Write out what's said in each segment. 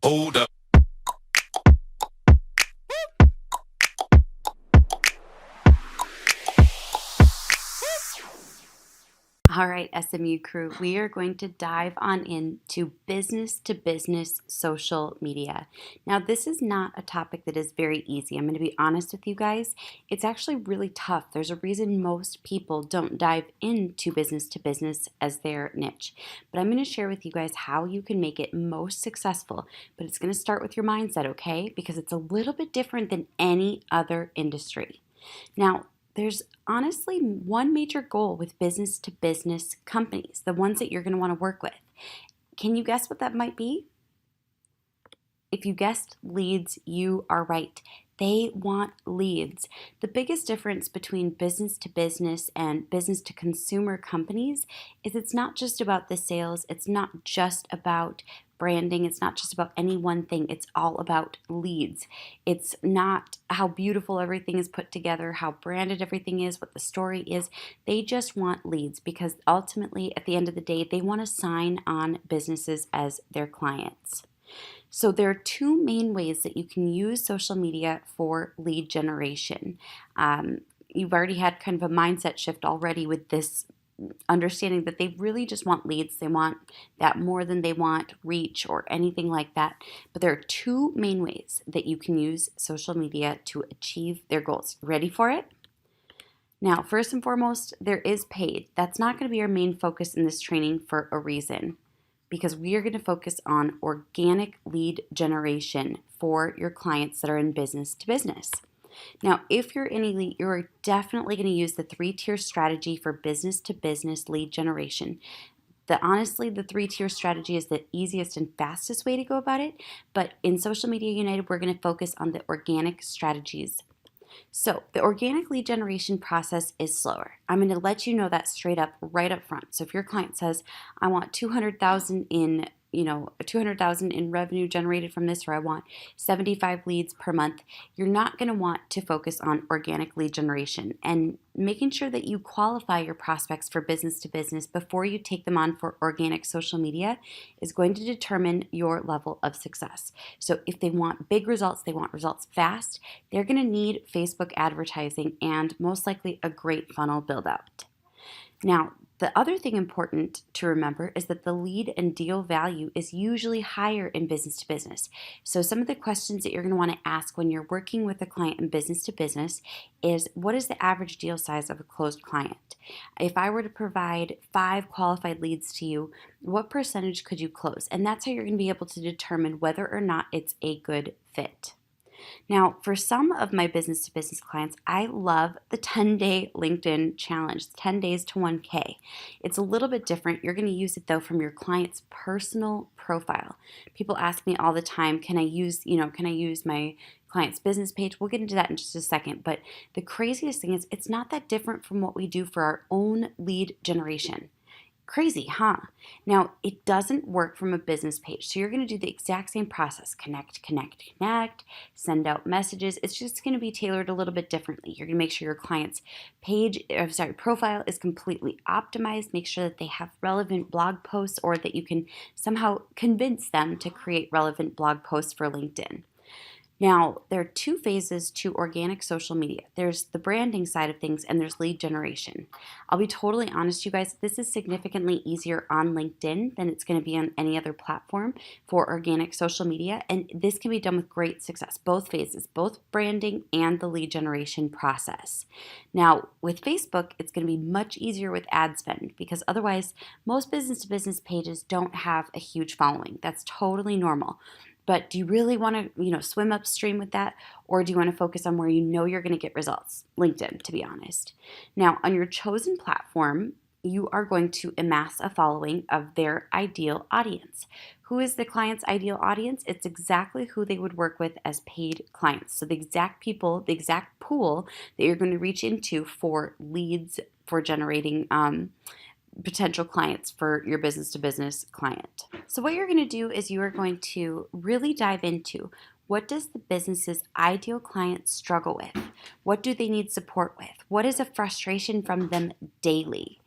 Hold up. All right, SMU crew, we are going to dive on into business to business social media. Now, this is not a topic that is very easy. I'm going to be honest with you guys. It's actually really tough. There's a reason most people don't dive into business to business as their niche. But I'm going to share with you guys how you can make it most successful. But it's going to start with your mindset, okay? Because it's a little bit different than any other industry. Now, there's honestly one major goal with business to business companies, the ones that you're going to want to work with. Can you guess what that might be? If you guessed leads, you are right. They want leads. The biggest difference between business to business and business to consumer companies is it's not just about the sales, it's not just about branding, it's not just about any one thing, it's all about leads. It's not how beautiful everything is put together, how branded everything is, what the story is. They just want leads because ultimately, at the end of the day, they want to sign on businesses as their clients. So there are two main ways that you can use social media for lead generation. You've already had kind of a mindset shift already with this understanding that they really just want leads. They want that more than they want reach or anything like that. But there are two main ways that you can use social media to achieve their goals. Ready for it? Now, first and foremost, there is paid. That's not going to be our main focus in this training for a reason, because we are going to focus on organic lead generation for your clients that are in business to business. Now, if you're in elite, you're definitely going to use the 3-tier strategy for business to business lead generation. Honestly, the 3-tier strategy is the easiest and fastest way to go about it, but in Social Media United, we're going to focus on the organic strategies. So the organic lead generation process is slower. I'm going to let you know that straight up, right up front. So if your client says, I want 200,000 in 200,000 in revenue generated from this, or I want 75 leads per month, you're not going to want to focus on organic lead generation and making sure that you qualify your prospects for business to business before you take them on for organic social media is going to determine your level of success. So if they want big results, they want results fast, they're going to need Facebook advertising and most likely a great funnel build out. Now, the other thing important to remember is that the lead and deal value is usually higher in business to business. So some of the questions that you're going to want to ask when you're working with a client in business to business is, what is the average deal size of a closed client? If I were to provide 5 qualified leads to you, what percentage could you close? And that's how you're going to be able to determine whether or not it's a good fit. Now, for some of my business to business clients, I love the 10-day LinkedIn challenge, 10 days to 1K. It's a little bit different. You're going to use it though from your client's personal profile. People ask me all the time, can I use my client's business page? We'll get into that in just a second. But the craziest thing is it's not that different from what we do for our own lead generation. Crazy, huh? Now, it doesn't work from a business page. So you're going to do the exact same process. Connect, send out messages. It's just going to be tailored a little bit differently. You're going to make sure your client's profile is completely optimized. Make sure that they have relevant blog posts or that you can somehow convince them to create relevant blog posts for LinkedIn. Now, there are 2 phases to organic social media. There's the branding side of things and there's lead generation. I'll be totally honest, you guys, this is significantly easier on LinkedIn than it's going to be on any other platform for organic social media. And this can be done with great success, both phases, both branding and the lead generation process. Now, with Facebook, it's going to be much easier with ad spend because otherwise most business to business pages don't have a huge following. That's totally normal. But do you really want to, swim upstream with that? Or do you want to focus on where you know you're going to get results? LinkedIn, to be honest. Now, on your chosen platform, you are going to amass a following of their ideal audience. Who is the client's ideal audience? It's exactly who they would work with as paid clients. So the exact people, the exact pool that you're going to reach into for leads, for generating potential clients for your business to business client. So what you're going to do is you are going to really dive into, what does the business's ideal client struggle with? What do they need support with? What is a frustration from them daily?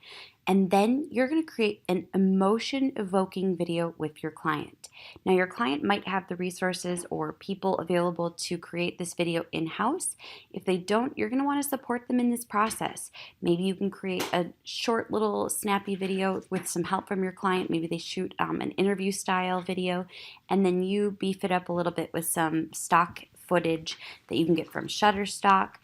And then you're going to create an emotion evoking video with your client. Now, your client might have the resources or people available to create this video in-house. If they don't, you're going to want to support them in this process. Maybe you can create a short little snappy video with some help from your client. Maybe they shoot an interview style video, and then you beef it up a little bit with some stock footage that you can get from Shutterstock.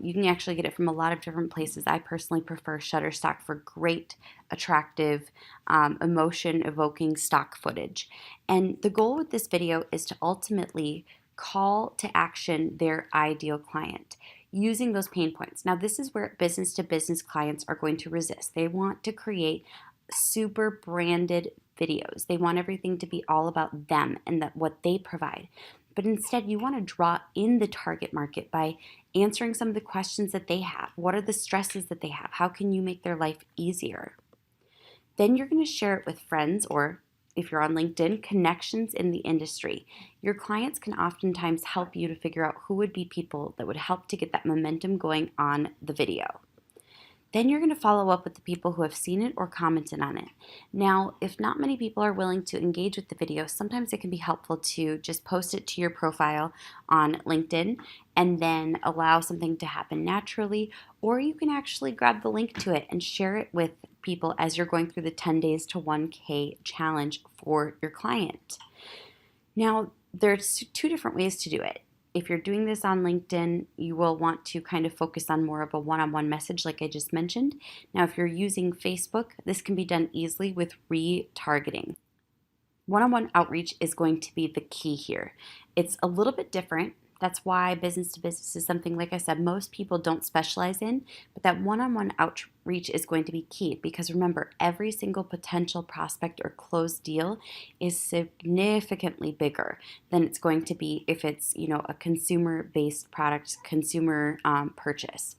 You can actually get it from a lot of different places. I personally prefer Shutterstock for great, attractive, emotion-evoking stock footage. And the goal with this video is to ultimately call to action their ideal client using those pain points. Now, this is where business-to-business clients are going to resist. They want to create super branded videos. They want everything to be all about them and what they provide. But instead, you want to draw in the target market by answering some of the questions that they have. What are the stresses that they have? How can you make their life easier? Then you're going to share it with friends, or if you're on LinkedIn, connections in the industry. Your clients can oftentimes help you to figure out who would be people that would help to get that momentum going on the video. Then you're going to follow up with the people who have seen it or commented on it. Now, if not many people are willing to engage with the video, sometimes it can be helpful to just post it to your profile on LinkedIn and then allow something to happen naturally, or you can actually grab the link to it and share it with people as you're going through the 10 days to 1K challenge for your client. Now, there's two different ways to do it. If you're doing this on LinkedIn, you will want to kind of focus on more of a one-on-one message like I just mentioned. Now, if you're using Facebook, this can be done easily with retargeting. One-on-one outreach is going to be the key here. It's a little bit different. That's why business to business is something, like I said, most people don't specialize in, but that one-on-one outreach is going to be key because remember, every single potential prospect or closed deal is significantly bigger than it's going to be if it's, a consumer-based product, consumer purchase.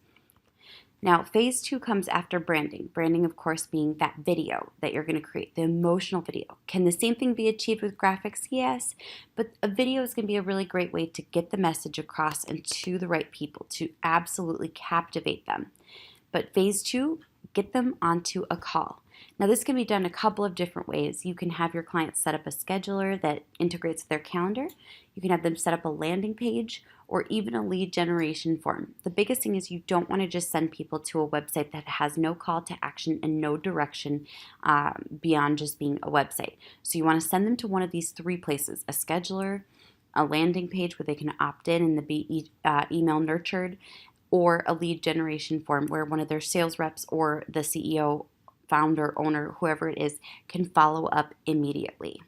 Now, phase 2 comes after branding. Branding, of course, being that video that you're going to create, the emotional video. Can the same thing be achieved with graphics? Yes, but a video is going to be a really great way to get the message across and to the right people, to absolutely captivate them. But phase 2, get them onto a call. Now, this can be done a couple of different ways. You can have your client set up a scheduler that integrates with their calendar. You can have them set up a landing page or even a lead generation form. The biggest thing is you don't want to just send people to a website that has no call to action and no direction beyond just being a website. So you want to send them to one of these 3 places: a scheduler, a landing page where they can opt in and be email nurtured, or a lead generation form where one of their sales reps or the CEO, founder, owner, whoever it is, can follow up immediately.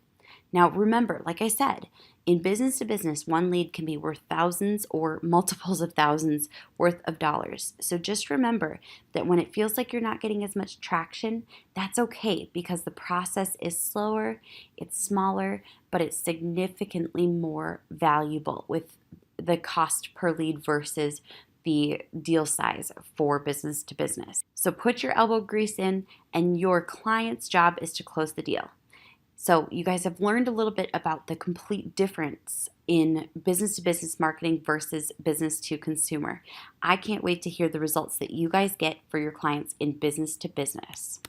Now, remember, like I said, in business to business, one lead can be worth thousands or multiples of thousands worth of dollars. So just remember that when it feels like you're not getting as much traction, that's okay because the process is slower, it's smaller, but it's significantly more valuable with the cost per lead versus the deal size for business to business. So put your elbow grease in, and your client's job is to close the deal. So you guys have learned a little bit about the complete difference in business to business marketing versus business to consumer. I can't wait to hear the results that you guys get for your clients in business to business.